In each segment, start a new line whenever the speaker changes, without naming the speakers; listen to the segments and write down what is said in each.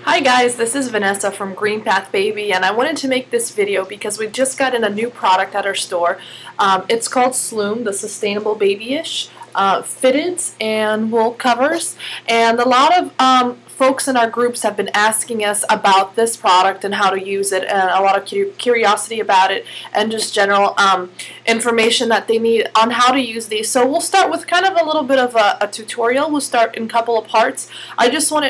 Hi guys, this is Vanessa from GreenPath Baby, and I wanted to make this video because we just got in a new product at our store. It's called Sloomb, the Sustainable Babyish Fitteds and Wool Covers, and a lot of folks in our groups have been asking us about this product and how to use it, and a lot of curiosity about it, and just general information that they need on how to use these. So we'll start with kind of a little bit of a tutorial. We'll start in a couple of parts.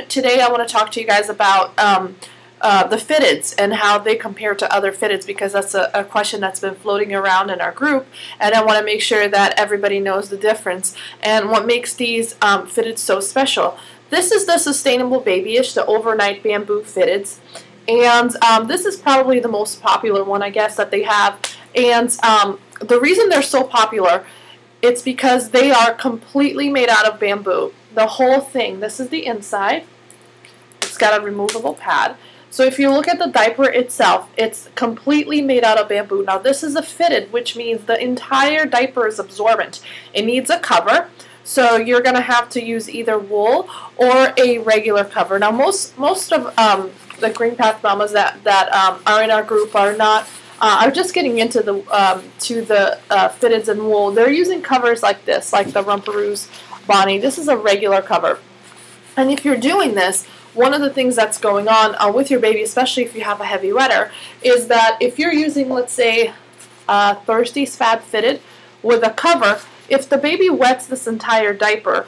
Today I want to talk to you guys about the fitteds and how they compare to other fitteds, because that's a question that's been floating around in our group, and I want to make sure that everybody knows the difference and what makes these fitteds so special. This is the Sustainable Babyish, the Overnight Bamboo Fitteds, and this is probably the most popular one, I guess, that they have. And the reason they're so popular, it's because they are completely made out of bamboo. The whole thing. This is the inside. It's got a removable pad. So if you look at the diaper itself, it's completely made out of bamboo. Now this is a fitted, which means the entire diaper is absorbent. It needs a cover. So you're going to have to use either wool or a regular cover. Now most of the GreenPath Mamas that are in our group are not. I'm just getting into the fitteds and wool. They're using covers like this, like the Rumperoo's Bonnie. This is a regular cover. And if you're doing this, one of the things that's going on with your baby, especially if you have a heavy wetter, is that if you're using, let's say, Thirsty's Fab Fitted with a cover, if the baby wets this entire diaper,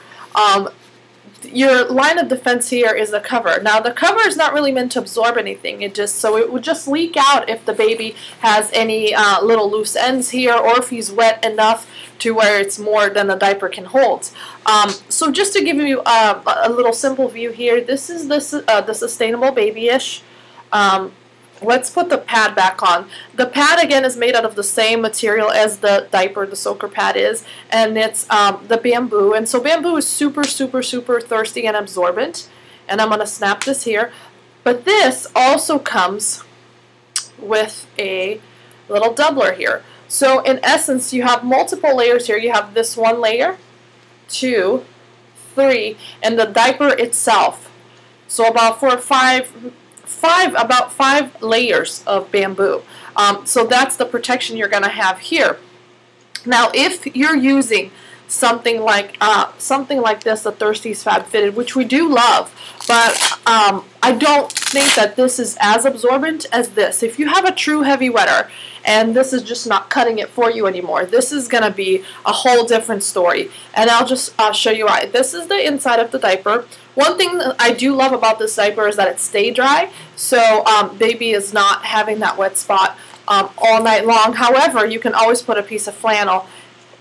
your line of defense here is the cover. Now the cover is not really meant to absorb anything. It would just leak out if the baby has any little loose ends here, or if he's wet enough to where it's more than the diaper can hold. So just to give you a little simple view here, this is the Sustainable Babyish. Let's put the pad back on. The pad, again, is made out of the same material as the diaper, the soaker pad is, and it's the bamboo. And so bamboo is super, super, super thirsty and absorbent. And I'm going to snap this here. But this also comes with a little doubler here. So in essence, you have multiple layers here. You have this one layer, 2, 3, and the diaper itself. So about about five layers of bamboo. So that's the protection you're going to have here. Now, if you're using something like this, the Thirsty's Fab Fitted, which we do love, but I don't think that this is as absorbent as this. If you have a true heavy wetter and this is just not cutting it for you anymore, this is going to be a whole different story. And I'll just show you why. This is the inside of the diaper. One thing that I do love about this diaper is that it stays dry, so baby is not having that wet spot all night long. However, you can always put a piece of flannel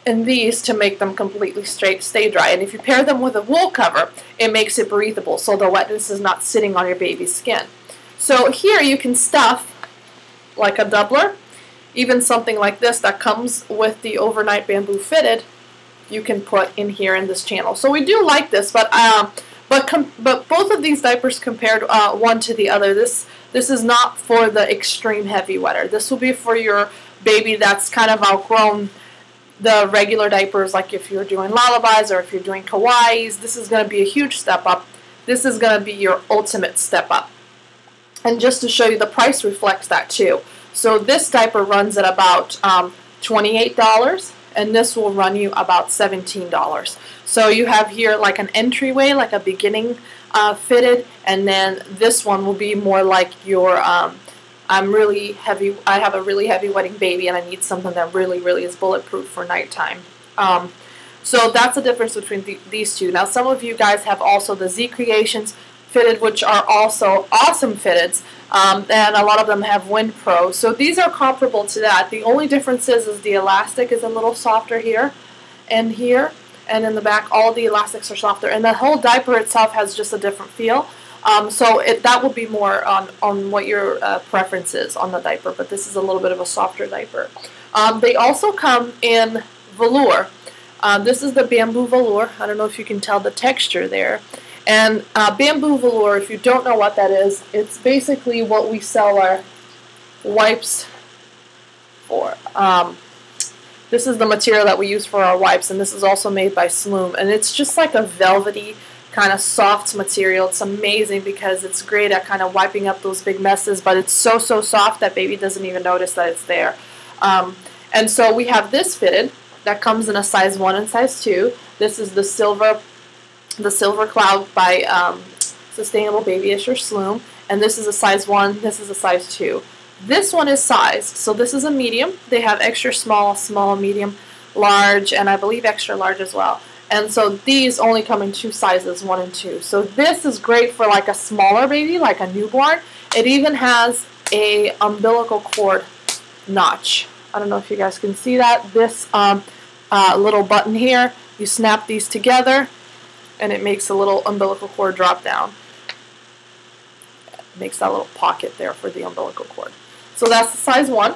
in these to make them completely stay dry. And if you pair them with a wool cover, it makes it breathable, so the wetness is not sitting on your baby's skin. So here you can stuff like a doubler, even something like this that comes with the Overnight Bamboo Fitted, you can put in here in this channel. So we do like this, but both of these diapers compared one to the other, this is not for the extreme heavy wetter. This will be for your baby that's kind of outgrown the regular diapers, like if you're doing lullabies or if you're doing kawaiis. This is going to be a huge step up. This is going to be your ultimate step up. And just to show you, the price reflects that too. So this diaper runs at about $28, and this will run you about $17. So you have here like an entryway, like a beginning fitted, and then this one will be more like your I'm really heavy. I have a really heavy wetting baby, and I need something that really, really is bulletproof for nighttime. So that's the difference between these two. Now, some of you guys have also the Z Creations Fitted, which are also awesome fitteds, and a lot of them have Wind Pro. So these are comparable to that. The only difference is the elastic is a little softer here, and in the back, all the elastics are softer, and the whole diaper itself has just a different feel. So that will be more on what your preference is on the diaper, but this is a little bit of a softer diaper. They also come in velour. This is the bamboo velour. I don't know if you can tell the texture there. And bamboo velour, if you don't know what that is, it's basically what we sell our wipes for. This is the material that we use for our wipes, and this is also made by Sloomb, and it's just like a velvety kind of soft material. It's amazing because it's great at kind of wiping up those big messes, but it's so soft that baby doesn't even notice that it's there. And so we have this fitted that comes in a size 1 and size 2. This is the Silver Cloud by Sustainable Babyish or Sloomb, and this is a size 1, this is a size 2. This one is sized, so this is a medium. They have extra small, small, medium, large, and I believe extra large as well. And so these only come in 2 sizes, 1 and 2. So this is great for like a smaller baby, like a newborn. It even has a umbilical cord notch. I don't know if you guys can see that. This little button here, you snap these together, and it makes a little umbilical cord drop down. It makes that little pocket there for the umbilical cord. So that's the size 1.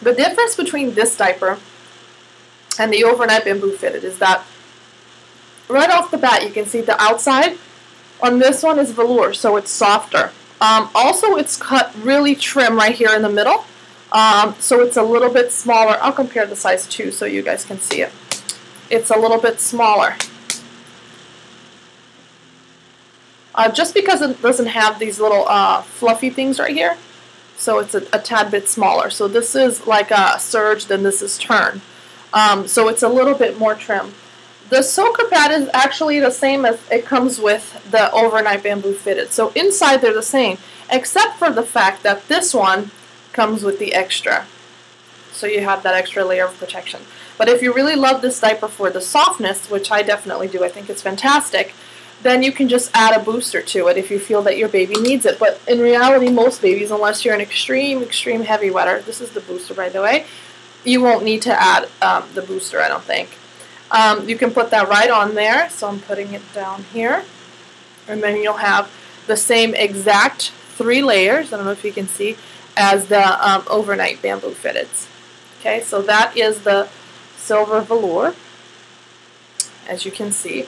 The difference between this diaper and the overnight bamboo fitted is that right off the bat you can see the outside on this one is velour, so it's softer. Also, it's cut really trim right here in the middle, so it's a little bit smaller. I'll compare the size 2 so you guys can see it. It's a little bit smaller. Just because it doesn't have these little fluffy things right here, so it's a tad bit smaller. So this is like a surge, then this is turn. So it's a little bit more trim. The soaker pad is actually the same as it comes with the overnight bamboo fitted. So inside they're the same, except for the fact that this one comes with the extra. So you have that extra layer of protection. But if you really love this diaper for the softness, which I definitely do, I think it's fantastic, then you can just add a booster to it if you feel that your baby needs it. But in reality, most babies, unless you're an extreme heavy wetter, this is the booster by the way, you won't need to add the booster, I don't think. You can put that right on there, so I'm putting it down here. And then you'll have the same exact 3 layers, I don't know if you can see, as the overnight bamboo fitteds. Okay, so that is the silver velour, as you can see.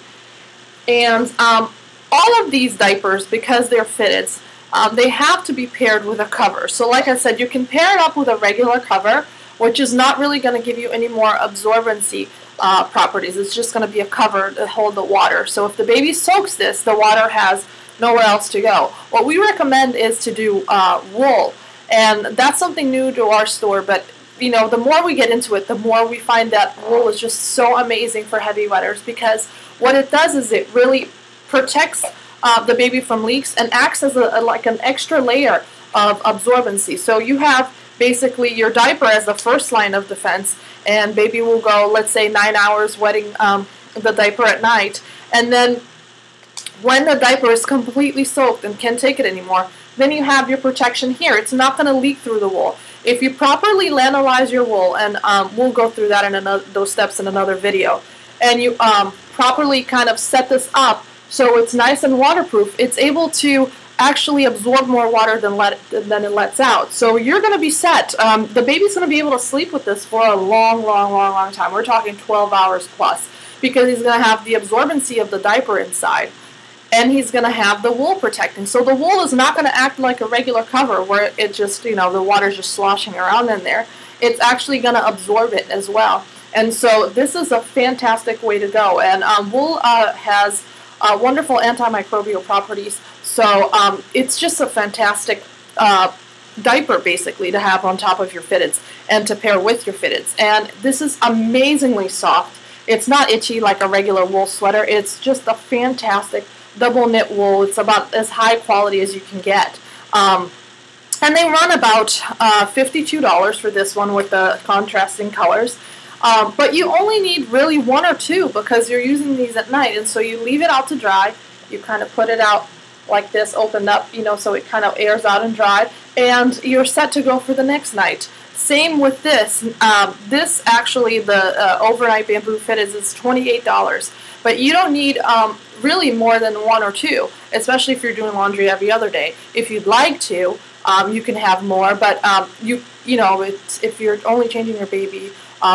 And all of these diapers, because they're fitteds, they have to be paired with a cover. So like I said, you can pair it up with a regular cover, which is not really going to give you any more absorbency properties. It's just going to be a cover to hold the water. So if the baby soaks this, the water has nowhere else to go. What we recommend is to do wool, and that's something new to our store, but you know, the more we get into it, the more we find that wool is just so amazing for heavy wetters, because what it does is it really protects the baby from leaks and acts as like an extra layer of absorbency. So you have basically your diaper as the first line of defense, and baby will go, let's say, 9 hours wetting the diaper at night, and then when the diaper is completely soaked and can't take it anymore, then you have your protection here. It's not going to leak through the wool. If you properly lanolize your wool, and we'll go through that in those steps in another video, and you properly kind of set this up so it's nice and waterproof, it's able to actually absorb more water than it lets out. So you're going to be set. The baby's going to be able to sleep with this for a long time. We're talking 12 hours plus, because he's going to have the absorbency of the diaper inside, and he's going to have the wool protecting. So the wool is not going to act like a regular cover where it just, you know, the water's just sloshing around in there. It's actually going to absorb it as well. And so this is a fantastic way to go. And wool has wonderful antimicrobial properties. So it's just a fantastic diaper, basically, to have on top of your fitteds and to pair with your fitteds. And this is amazingly soft. It's not itchy like a regular wool sweater. It's just a fantastic double knit wool. It's about as high quality as you can get. And they run about $52 for this one with the contrasting colors. But you only need really 1 or 2 because you're using these at night. And so you leave it out to dry. You kind of put it out like this, opened up, you know, so it kind of airs out and dry. And you're set to go for the next night. Same with this. This actually, the overnight bamboo fitteds, is $28. But you don't need really more than 1 or 2, especially if you're doing laundry every other day. If you'd like to, you can have more, but you know, if you're only changing your baby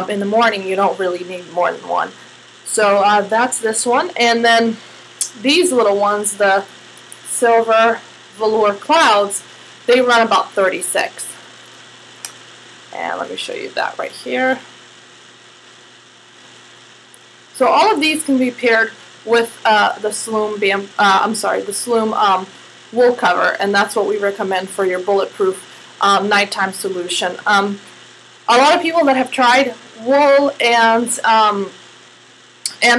in the morning, you don't really need more than 1. So that's this one. And then these little ones, the silver velour clouds, they run about $36. And let me show you that right here. So all of these can be paired with the Sloomb the Sloomb wool cover, and that's what we recommend for your bulletproof nighttime solution. A lot of people that have tried wool and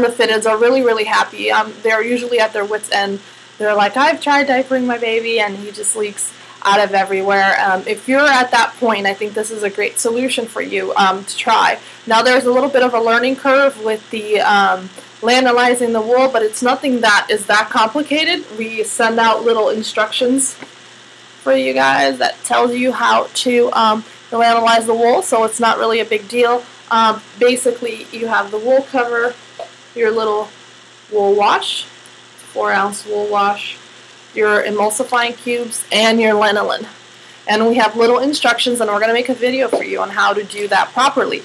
the Fitteds are really, really happy. They're usually at their wits' end. They're like, I've tried diapering my baby and he just leaks out of everywhere. If you're at that point, I think this is a great solution for you to try. Now there's a little bit of a learning curve with the lanolizing the wool, but it's nothing that is that complicated. We send out little instructions for you guys that tells you how to lanolize the wool, so it's not really a big deal. Basically, you have the wool cover, your little wool wash, 4-ounce wool wash, your emulsifying cubes, and your lanolin. And we have little instructions, and we're going to make a video for you on how to do that properly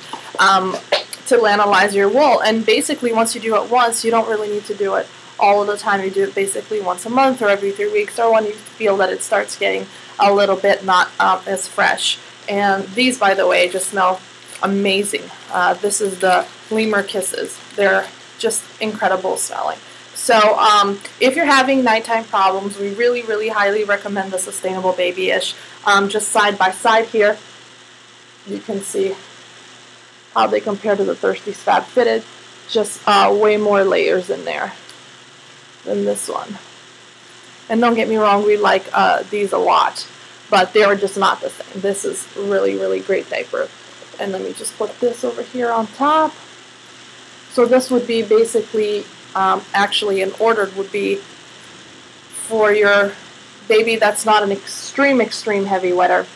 to lanolize your wool. And basically, once you do it once, you don't really need to do it all of the time. You do it basically once a month or every 3 weeks, or when you feel that it starts getting a little bit not as fresh. And these, by the way, just smell amazing. This is the Lemur Kisses. They're just incredible smelling. So if you're having nighttime problems, we really, really highly recommend the Sustainable Babyish. Just side by side here, you can see how they compare to the Thirsty Fab Fitted. Just way more layers in there than this one. And don't get me wrong, we like these a lot, but they are just not the same. This is really, really great diaper. And let me just put this over here on top. So this would be basically, actually an ordered would be for your baby that's not an extreme heavy wetter.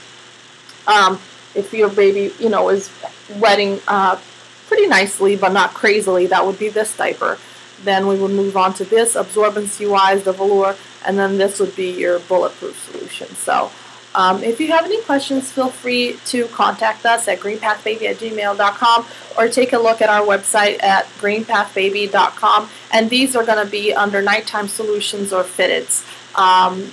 If your baby, you know, is wetting pretty nicely but not crazily, that would be this diaper. Then we would move on to this, absorbency-wise, the velour, and then this would be your bulletproof solution. So if you have any questions, feel free to contact us at greenpathbaby@gmail.com or take a look at our website at greenpathbaby.com. And these are going to be under nighttime solutions or fitteds.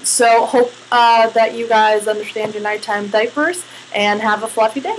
So hope that you guys understand your nighttime diapers and have a fluffy day.